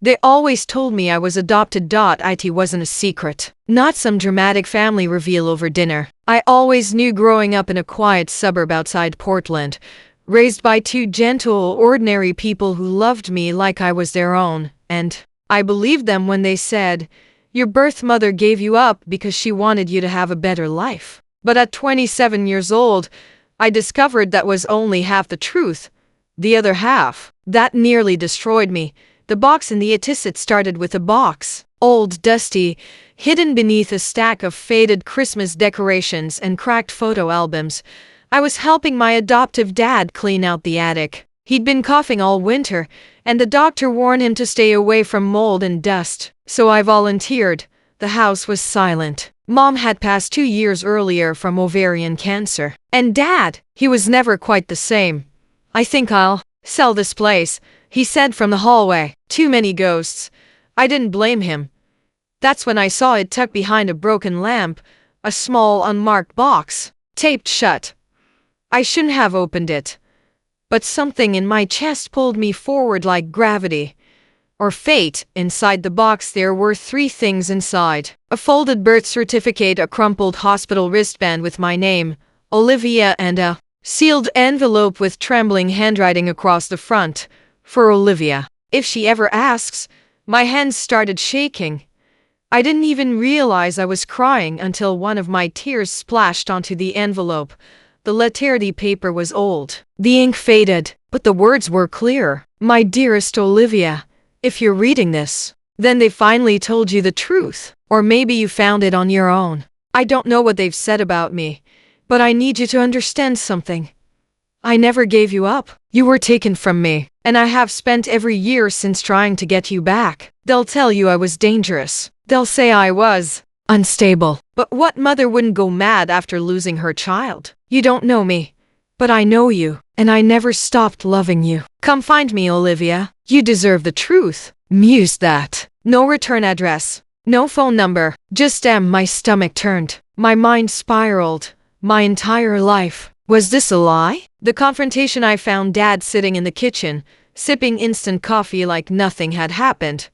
They always told me I was adopted. It wasn't a secret. Not some dramatic family reveal over dinner. I always knew growing up in a quiet suburb outside Portland, raised by two gentle, ordinary people who loved me like I was their own, and I believed them when they said, "Your birth mother gave you up because she wanted you to have a better life." But at 27 years old, I discovered that was only half the truth. The other half, that nearly destroyed me. The box in the attic started with a box, old, dusty, hidden beneath a stack of faded Christmas decorations and cracked photo albums. I was helping my adoptive dad clean out the attic. He'd been coughing all winter, and the doctor warned him to stay away from mold and dust. So I volunteered. The house was silent. Mom had passed 2 years earlier from ovarian cancer. And Dad, he was never quite the same. "I think I'll sell this place," he said from the hallway. Too many ghosts. I didn't blame him. That's when I saw it tucked behind a broken lamp, a small unmarked box, taped shut. I shouldn't have opened it. But something in my chest pulled me forward like gravity. Or fate. Inside the box there were 3 things inside. A folded birth certificate, a crumpled hospital wristband with my name, Olivia, and a sealed envelope with trembling handwriting across the front. For Olivia. If she ever asks. My hands started shaking. I didn't even realize I was crying until one of my tears splashed onto the envelope. The letterty paper was old. The ink faded, but the words were clear. "My dearest Olivia, if you're reading this, then they finally told you the truth. Or maybe you found it on your own. I don't know what they've said about me, but I need you to understand something. I never gave you up. You were taken from me, and I have spent every year since trying to get you back. They'll tell you I was dangerous. They'll say I was unstable. But what mother wouldn't go mad after losing her child? You don't know me, but I know you, and I never stopped loving you. Come find me, Olivia. You deserve the truth." Mused that. No return address. No phone number. Just my stomach turned. My mind spiraled. My entire life. Was this a lie? The confrontation. I found Dad sitting in the kitchen, sipping instant coffee like nothing had happened.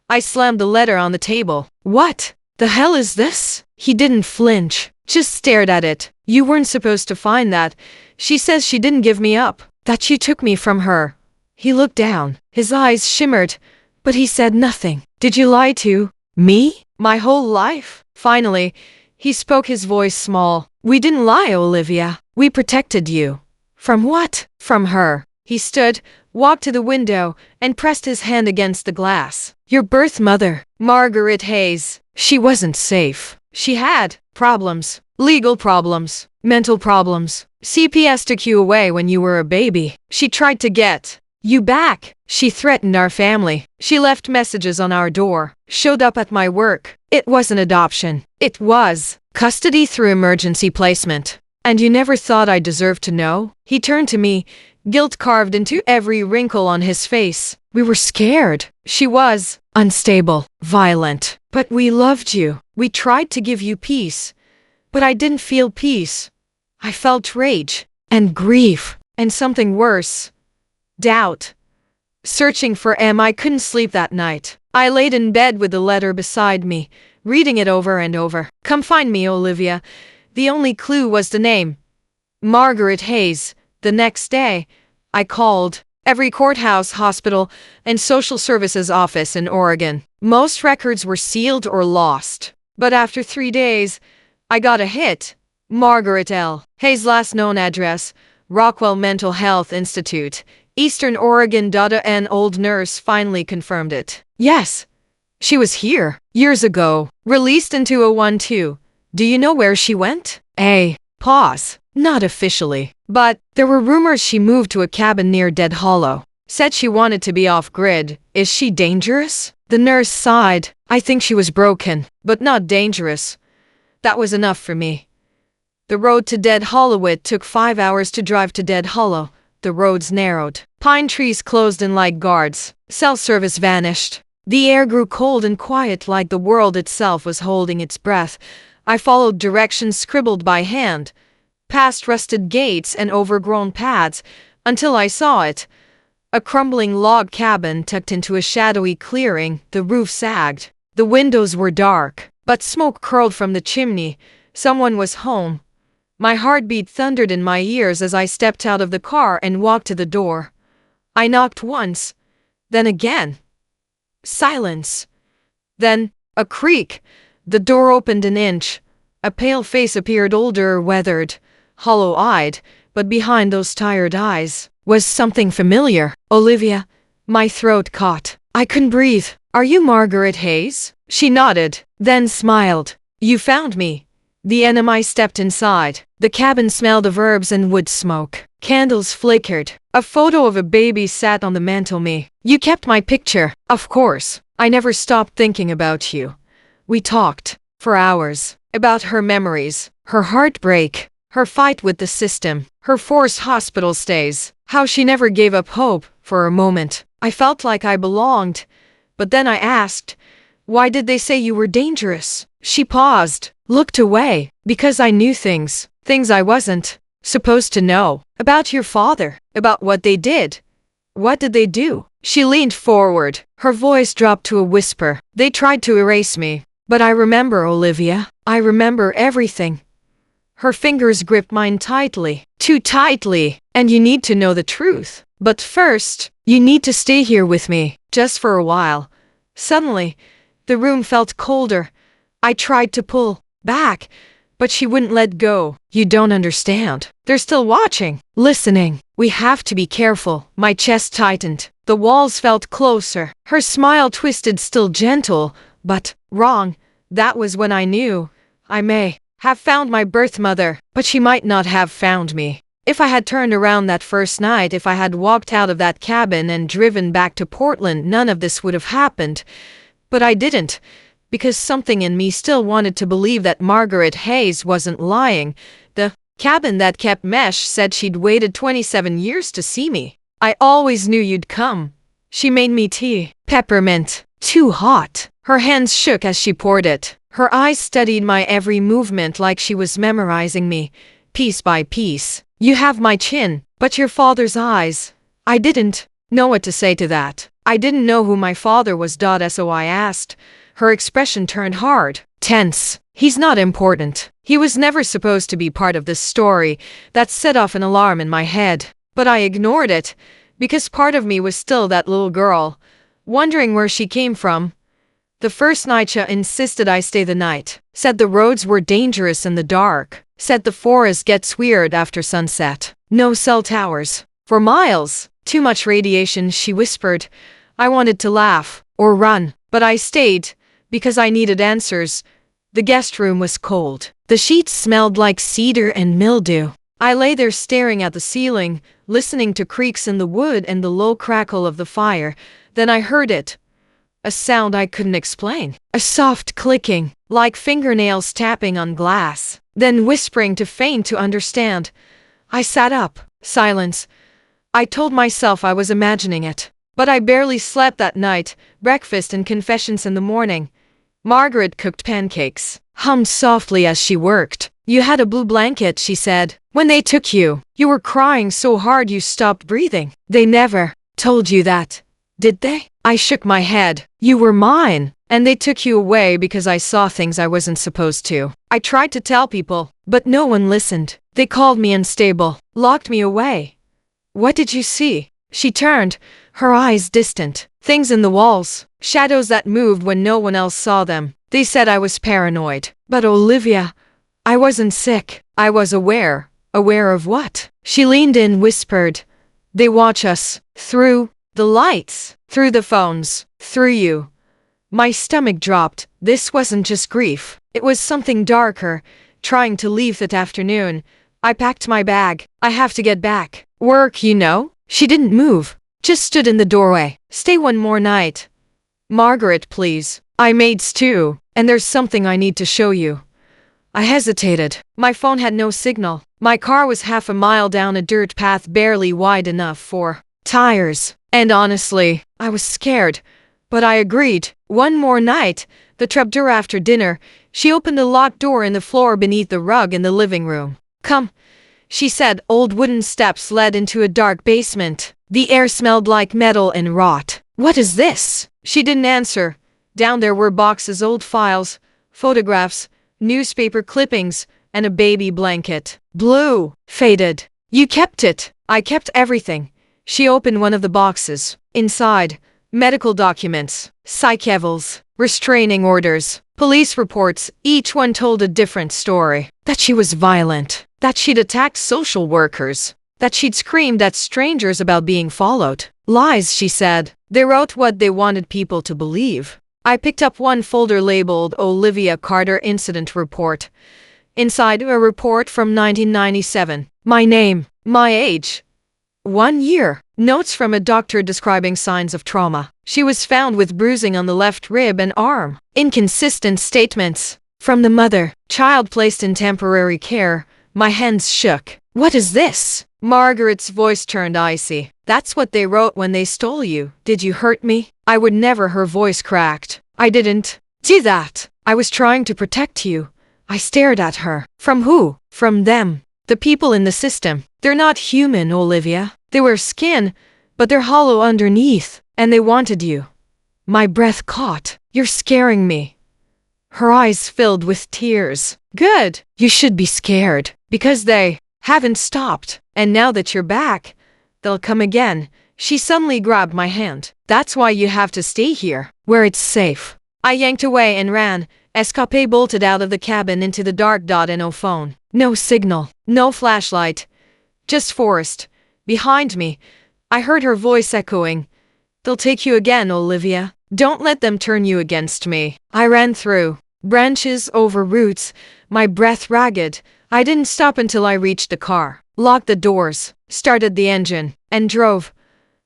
I slammed the letter on the table. "What the hell is this?" He didn't flinch, just stared at it. "You weren't supposed to find that. She says she didn't give me up, that you took me from her." He looked down. His eyes shimmered, but he said nothing. "Did you lie to me? My whole life?" Finally, he spoke, his voice small. "We didn't lie, Olivia. We protected you." "From what?" "From her." He stood, walked to the window, and pressed his hand against the glass. "Your birth mother, Margaret Hayes. She wasn't safe. She had problems. Legal problems. Mental problems. CPS took you away when you were a baby. She tried to get you back. She threatened our family. She left messages on our door. Showed up at my work. It wasn't adoption. It was custody through emergency placement. And you never thought I deserved to know?" He turned to me, guilt carved into every wrinkle on his face. "We were scared. She was unstable, violent. But we loved you. We tried to give you peace. But I didn't feel peace. I felt rage and grief and something worse. Doubt. Searching for I couldn't sleep that night. I laid in bed with the letter beside me, reading it over and over. "Come find me, Olivia." The only clue was the name. Margaret Hayes. The next day, I called every courthouse, hospital, and social services office in Oregon. Most records were sealed or lost. But after 3 days, I got a hit. Margaret L. Hayes' last known address, Rockwell Mental Health Institute, Eastern Oregon. An old nurse finally confirmed it. Yes, she was here years ago, released in 2012. "Do you know where she went?" Pause. "Not officially. But there were rumors she moved to a cabin near Dead Hollow. Said she wanted to be off-grid. Is she dangerous?" The nurse sighed. "I think she was broken, but not dangerous." That was enough for me. The road to Dead Hollow. It took 5 hours to drive to Dead Hollow. The roads narrowed. Pine trees closed in like guards. Cell service vanished. The air grew cold and quiet, like the world itself was holding its breath. I followed directions scribbled by hand, past rusted gates and overgrown paths, until I saw it. A crumbling log cabin tucked into a shadowy clearing, the roof sagged. The windows were dark, but smoke curled from the chimney. Someone was home. My heartbeat thundered in my ears as I stepped out of the car and walked to the door. I knocked once, then again. Silence. Then, a creak. The door opened an inch. A pale face appeared, older, weathered, hollow-eyed, but behind those tired eyes was something familiar. Olivia. My throat caught. I couldn't breathe. Are you Margaret Hayes? She nodded, then smiled. You found me. The enemy stepped inside. The cabin smelled of herbs and wood smoke. Candles flickered. A photo of a baby sat on the mantel. You kept my picture. Of course. I never stopped thinking about you. We talked for hours about her memories, her heartbreak, her fight with the system, her forced hospital stays, how she never gave up hope. For a moment, I felt like I belonged. But then I asked, why did they say you were dangerous? She paused, looked away, because I knew things I wasn't supposed to know. About your father, about what they did. What did they do? She leaned forward, her voice dropped to a whisper. They tried to erase me. But I remember, Olivia. I remember everything. Her fingers gripped mine tightly, too tightly. And you need to know the truth. But first, you need to stay here with me, just for a while. Suddenly, the room felt colder. I tried to pull back, but she wouldn't let go. You don't understand. They're still watching, listening. We have to be careful. My chest tightened. The walls felt closer. Her smile twisted, still gentle, but wrong. That was when I knew. I may have found my birth mother, but she might not have found me. If I had turned around that first night, if I had walked out of that cabin and driven back to Portland, none of this would have happened. But I didn't, because something in me still wanted to believe that Margaret Hayes wasn't lying. The cabin that kept Mesh said she'd waited 27 years to see me. I always knew you'd come. She made me tea, peppermint, too hot. Her hands shook as she poured it. Her eyes studied my every movement like she was memorizing me, piece by piece. You have my chin, but your father's eyes. I didn't know what to say to that. I didn't know who my father was. So I asked. Her expression turned hard, tense. He's not important. He was never supposed to be part of this story. That set off an alarm in my head. But I ignored it, because part of me was still that little girl, wondering where she came from. The first night she insisted I stay the night, said the roads were dangerous in the dark, said the forest gets weird after sunset. No cell towers. For miles. Too much radiation, she whispered. I wanted to laugh, or run, but I stayed, because I needed answers. The guest room was cold. The sheets smelled like cedar and mildew. I lay there staring at the ceiling, listening to creaks in the wood and the low crackle of the fire. Then I heard it. A sound I couldn't explain. A soft clicking, like fingernails tapping on glass. Then whispering, too faint to understand. I sat up. Silence. I told myself I was imagining it. But I barely slept that night. Breakfast and confessions in the morning. Margaret cooked pancakes, hummed softly as she worked. You had a blue blanket, she said. When they took you, you were crying so hard you stopped breathing. They never told you that, did they? I shook my head. You were mine, and they took you away because I saw things I wasn't supposed to. I tried to tell people, but no one listened. They called me unstable, locked me away. What did you see? She turned, her eyes distant. Things in the walls, shadows that moved when no one else saw them. They said I was paranoid. But Olivia, I wasn't sick. I was aware. Aware of what? She leaned in, whispered. They watch us. Through the lights. Through the phones. Through you. My stomach dropped. This wasn't just grief. It was something darker. Trying to leave that afternoon, I packed my bag. I have to get back. Work, you know? She didn't move. Just stood in the doorway. Stay one more night. Margaret, please. I made stew, and there's something I need to show you. I hesitated. My phone had no signal. My car was half a mile down a dirt path barely wide enough for tires. And honestly, I was scared. But I agreed. One more night. The trapdoor after dinner. She opened a locked door in the floor beneath the rug in the living room. Come, she said. Old wooden steps led into a dark basement. The air smelled like metal and rot. What is this? She didn't answer. Down there were boxes, old files, photographs, newspaper clippings, and a baby blanket. Blue. Faded. You kept it. I kept everything. She opened one of the boxes. Inside, medical documents, psych evals, restraining orders, police reports, each one told a different story. That she was violent, that she'd attacked social workers, that she'd screamed at strangers about being followed. Lies, she said. They wrote what they wanted people to believe. I picked up one folder labeled Olivia Carter Incident Report. Inside, a report from 1997. My name, my age, 1 year. Notes from a doctor describing signs of trauma. She was found with bruising on the left rib and arm. Inconsistent statements. From the mother. Child placed in temporary care. My hands shook. What is this? Margaret's voice turned icy. That's what they wrote when they stole you. Did you hurt me? I would never. Her voice cracked. I didn't do that. I was trying to protect you. I stared at her. From who? From them. The people in the system. They're not human, Olivia. They wear skin, but they're hollow underneath, and they wanted you. My breath caught. You're scaring me. Her eyes filled with tears. Good. You should be scared, because they haven't stopped. And now that you're back, they'll come again. She suddenly grabbed my hand. That's why you have to stay here, where it's safe. I yanked away and ran. Escape bolted out of the cabin into the dark. No phone. No signal. No flashlight. Just forest. Behind me, I heard her voice echoing. They'll take you again, Olivia. Don't let them turn you against me. I ran through branches, over roots, my breath ragged. I didn't stop until I reached the car, locked the doors, started the engine, and drove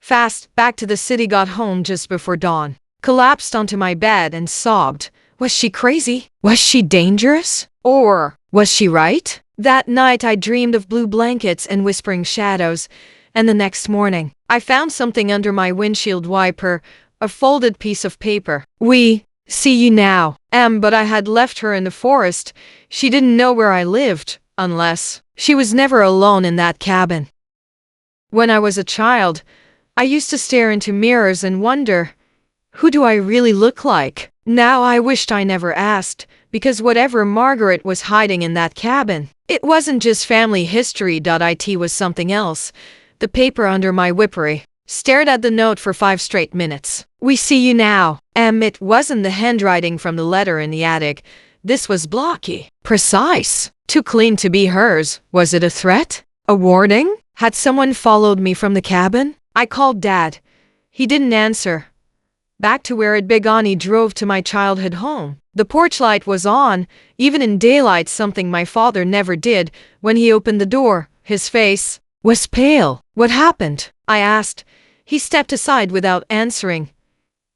fast back to the city. Got home just before dawn, collapsed onto my bed and sobbed. Was she crazy? Was she dangerous? Or was she right? That night I dreamed of blue blankets and whispering shadows, and the next morning, I found something under my windshield wiper, a folded piece of paper. We see you now. But I had left her in the forest. She didn't know where I lived, unless she was never alone in that cabin. When I was a child, I used to stare into mirrors and wonder, who do I really look like? Now I wished I never asked, because whatever Margaret was hiding in that cabin, it wasn't just family history. It was something else. The paper under my whippery stared at the note for 5 straight minutes. We see you now. It wasn't the handwriting from the letter in the attic. This was blocky, precise, too clean to be hers. Was it a threat? A warning? Had someone followed me from the cabin? I called Dad. He didn't answer. Back to where I'd begun, he drove to my childhood home. The porch light was on, even in daylight, something my father never did. When he opened the door, his face was pale. What happened? I asked. He stepped aside without answering.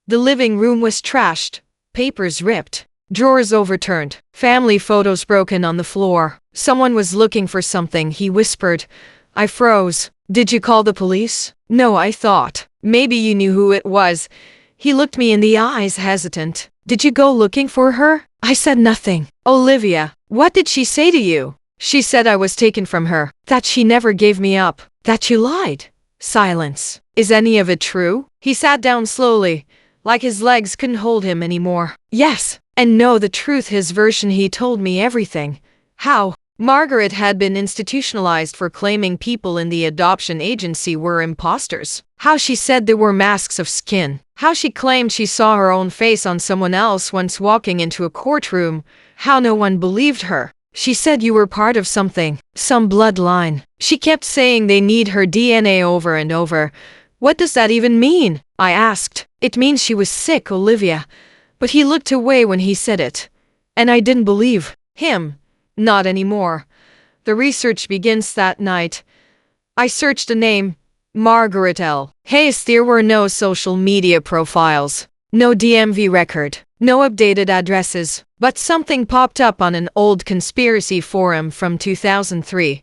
The living room was trashed, papers ripped, drawers overturned, family photos broken on the floor. Someone was looking for something, he whispered. I froze. Did you call the police? No, I thought. Maybe you knew who it was. He looked me in the eyes, hesitant. Did you go looking for her? I said nothing. Olivia, what did she say to you? She said I was taken from her, that she never gave me up, that you lied. Silence. Is any of it true? He sat down slowly, like his legs couldn't hold him anymore. Yes, and no, the truth, his version. He told me everything. How Margaret had been institutionalized for claiming people in the adoption agency were imposters. How she said they were masks of skin. How she claimed she saw her own face on someone else once walking into a courtroom. How no one believed her. She said you were part of something, some bloodline. She kept saying they need her DNA over and over. What does that even mean? I asked. It means she was sick, Olivia. But he looked away when he said it. And I didn't believe him. Not anymore. The research begins that night. I searched the name, Margaret L. Hayes. There were no social media profiles, no DMV record, no updated addresses, but something popped up on an old conspiracy forum from 2003.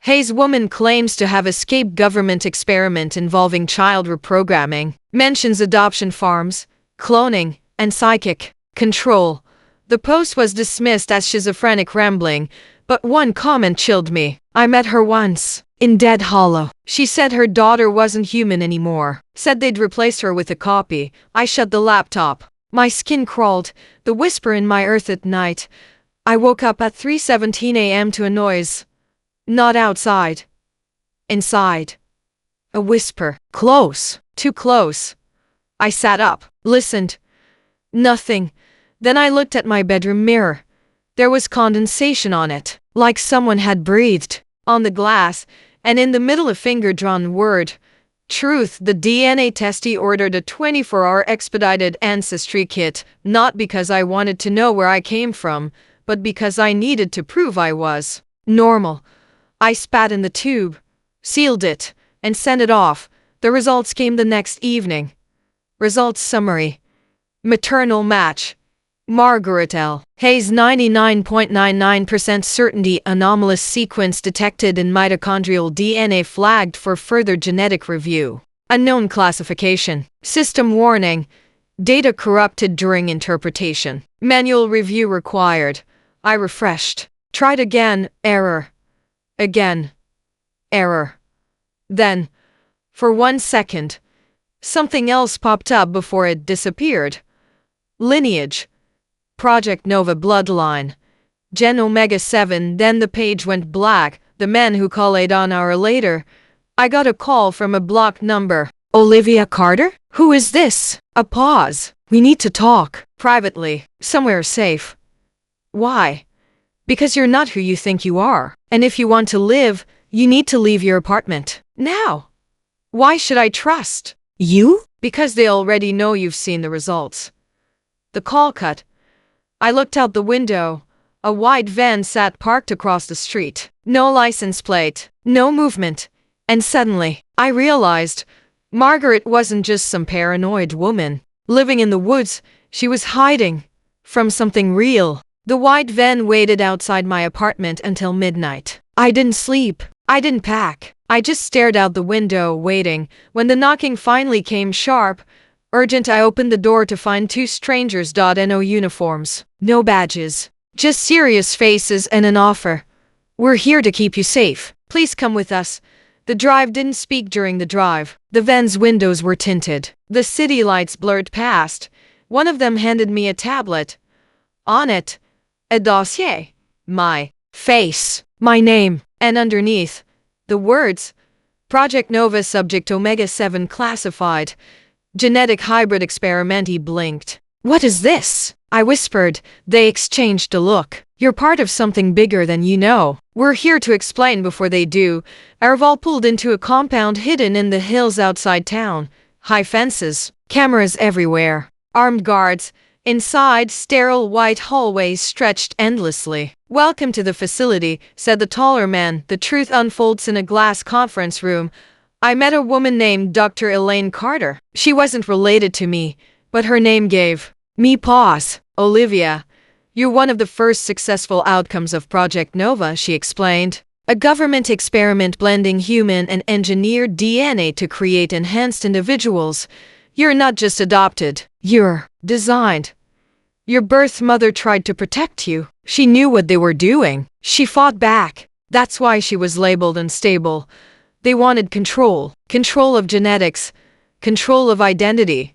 Hayes' woman claims to have escaped government experiment involving child reprogramming, mentions adoption farms, cloning, and psychic control. The post was dismissed as schizophrenic rambling, But one comment chilled me. I met her once, in Dead Hollow. She said her daughter wasn't human anymore. Said they'd replace her with a copy. I shut the laptop. My skin crawled, the whisper in my earth at night. I woke up at 3:17 a.m. to a noise. Not outside. Inside. A whisper. Close. Too close. I sat up, listened. Nothing. Then I looked at my bedroom mirror. There was condensation on it, like someone had breathed. On the glass, and in the middle a finger-drawn word. Truth. The DNA testy ordered a 24-hour expedited ancestry kit, not because I wanted to know where I came from, but because I needed to prove I was normal. I spat in the tube, sealed it, and sent it off. The results came the next evening. Results summary. Maternal match. Margaret L. Hayes 99.99% certainty anomalous sequence detected in mitochondrial DNA flagged for further genetic review. Unknown classification. System warning. Data corrupted during interpretation. Manual review required. I refreshed. Tried again. Error. Again. Error. Then, for 1 second, something else popped up before it disappeared. Lineage. Project Nova bloodline. Gen Omega 7. Then the page went black. The man who called an hour later. I got a call from a blocked number. Olivia Carter? Who is this? A pause. We need to talk. Privately. Somewhere safe. Why? Because you're not who you think you are. And if you want to live, you need to leave your apartment. Now. Why should I trust you? Because they already know you've seen the results. The call cut. I looked out the window. A white van sat parked across the street. No license plate. No movement. And suddenly, I realized Margaret wasn't just some paranoid woman living in the woods. She was hiding from something real. The white van waited outside my apartment until midnight. I didn't sleep. I didn't pack. I just stared out the window, waiting. When the knocking finally came sharp, urgent, I opened the door to find two strangers. No uniforms. No badges. Just serious faces and an offer. We're here to keep you safe. Please come with us. The drive didn't speak during the drive. The van's windows were tinted. The city lights blurred past. One of them handed me a tablet. On it, a dossier. My face. My name. And underneath, the words, Project Nova Subject Omega 7 Classified. Genetic Hybrid Experiment. He blinked. What is this? I whispered. They exchanged a look. You're part of something bigger than you know. We're here to explain before they do. Arval pulled into a compound hidden in the hills outside town. High fences, cameras everywhere, armed guards. Inside, sterile white hallways stretched endlessly. Welcome to the facility, said the taller man. The truth unfolds in a glass conference room. I met a woman named Dr. Elaine Carter. She wasn't related to me, but her name gave me pause. Olivia, you're one of the first successful outcomes of Project Nova, she explained. A government experiment blending human and engineered DNA to create enhanced individuals. You're not just adopted, you're designed. Your birth mother tried to protect you. She knew what they were doing. She fought back. That's why she was labeled unstable. They wanted control. Control of genetics. Control of identity.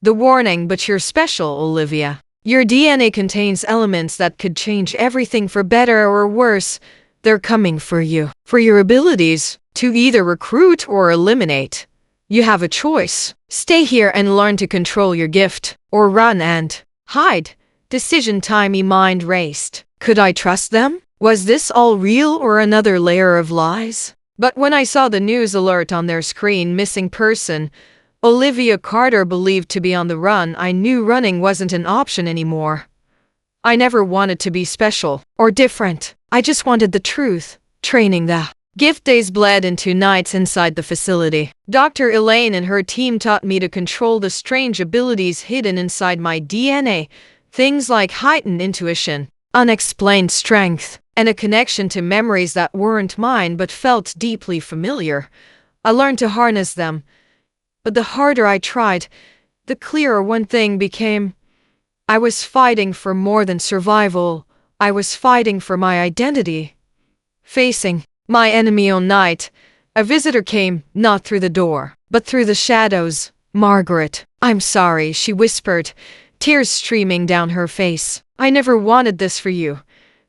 The warning, but you're special, Olivia. Your DNA contains elements that could change everything for better or worse. They're coming for you. For your abilities to either recruit or eliminate. You have a choice. Stay here and learn to control your gift, or run and hide. Decision time. My mind raced. Could I trust them? Was this all real or another layer of lies? But when I saw the news alert on their screen, missing person, Olivia Carter believed to be on the run, I knew running wasn't an option anymore. I never wanted to be special or different. I just wanted the truth. Training. The gift days bled into nights inside the facility. Dr. Elaine and her team taught me to control the strange abilities hidden inside my DNA. Things like heightened intuition, unexplained strength, and a connection to memories that weren't mine but felt deeply familiar. I learned to harness them. But the harder I tried, the clearer one thing became. I was fighting for more than survival. I was fighting for my identity, facing my enemy on night. A visitor came, not through the door, but through the shadows. Margaret, I'm sorry, she whispered, tears streaming down her face. I never wanted this for you.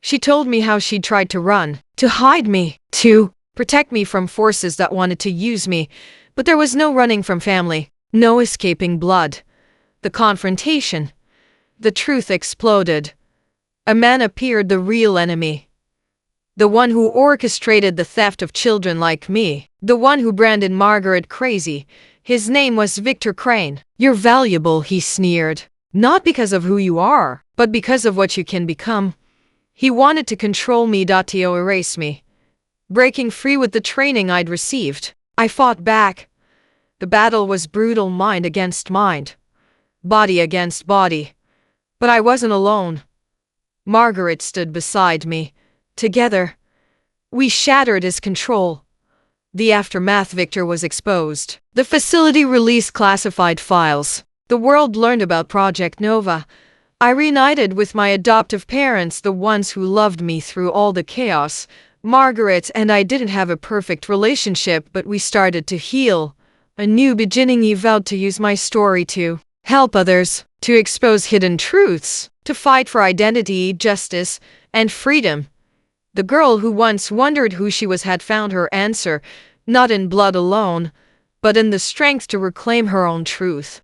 She told me how she'd tried to run, to hide me, to protect me from forces that wanted to use me. But there was no running from family, no escaping blood. The confrontation. The truth exploded. A man appeared, the real enemy. The one who orchestrated the theft of children like me. The one who branded Margaret crazy. His name was Victor Crane. You're valuable, he sneered. Not because of who you are, but because of what you can become. He wanted to control me, to erase me. Breaking free with the training I'd received, I fought back. The battle was brutal, mind against mind, body against body. But I wasn't alone. Margaret stood beside me. Together, we shattered his control. The aftermath. Victor was exposed. The facility released classified files. The world learned about Project Nova. I reunited with my adoptive parents, the ones who loved me through all the chaos. Margaret and I didn't have a perfect relationship, but we started to heal. A new beginning. He vowed to use my story to help others, to expose hidden truths, to fight for identity, justice, and freedom. The girl who once wondered who she was had found her answer, not in blood alone, but in the strength to reclaim her own truth.